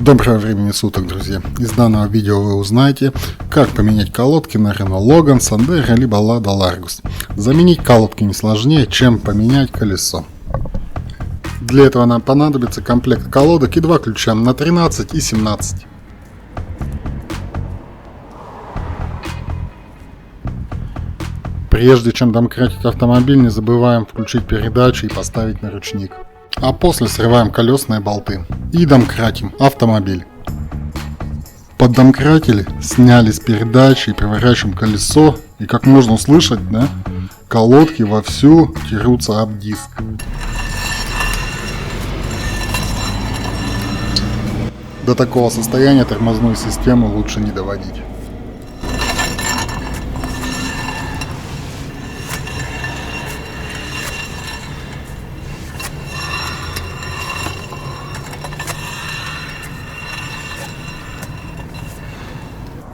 Доброго времени суток, друзья! Из данного видео вы узнаете, как поменять колодки на Renault Logan, Sandero либо Lada Largus. Заменить колодки не сложнее, чем поменять колесо. Для этого нам понадобится комплект колодок и два ключа на 13 и 17. Прежде чем домкратить автомобиль, не забываем включить передачу и поставить на ручник. А после срываем колесные болты и домкратим автомобиль. Поддомкратили, сняли с передачи и переворачиваем колесо, и как можно услышать, колодки вовсю терутся об диск. До такого состояния тормозную систему лучше не доводить.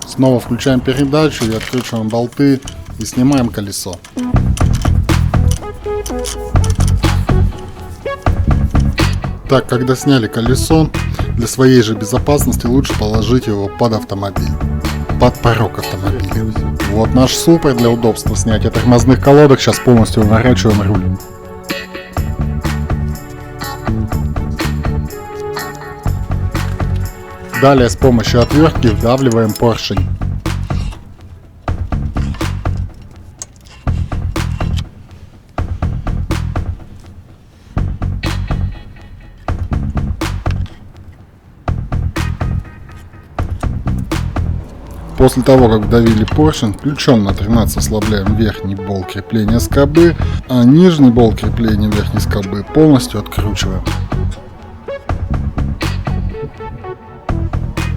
Снова включаем передачу и откручиваем болты и снимаем колесо. Так, когда сняли колесо, для своей же безопасности лучше положить его под автомобиль, под порог автомобиля. Вот наш супер для удобства снятия тормозных колодок. Сейчас полностью выворачиваем руль. Далее с помощью отвертки вдавливаем поршень. После того, как вдавили поршень, ключом на 13 ослабляем верхний болт крепления скобы, а нижний болт крепления верхней скобы полностью откручиваем.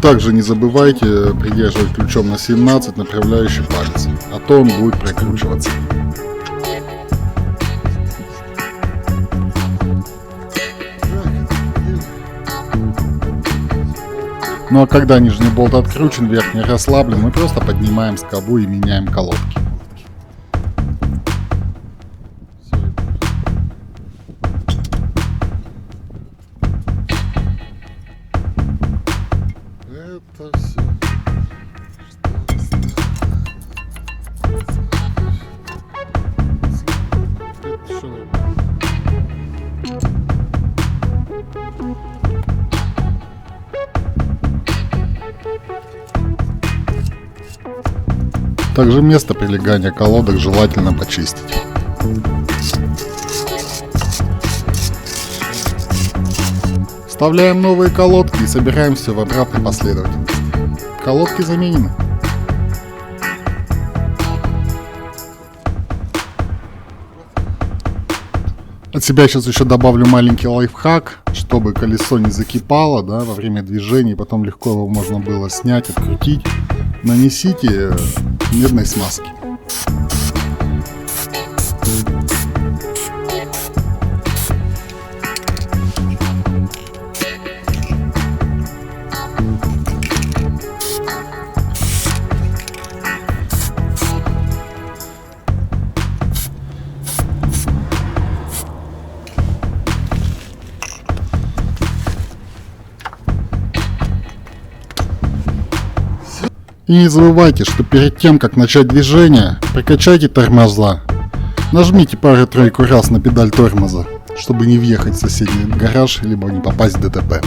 Также не забывайте придерживать ключом на 17 направляющий палец, а то он будет прикручиваться. Ну а когда нижний болт откручен, верхний расслаблен, мы просто поднимаем скобу и меняем колодки. Это все. Также место прилегания колодок желательно почистить. Вставляем новые колодки и собираем все в обратной последовательности. Колодки заменены. От себя сейчас еще добавлю маленький лайфхак, чтобы колесо не закипало во время движения, и потом легко его можно было снять, открутить. Нанесите медной смазки. И не забывайте, что перед тем, как начать движение, прокачайте тормоза. Нажмите пару-тройку раз на педаль тормоза, чтобы не въехать в соседний гараж, либо не попасть в ДТП.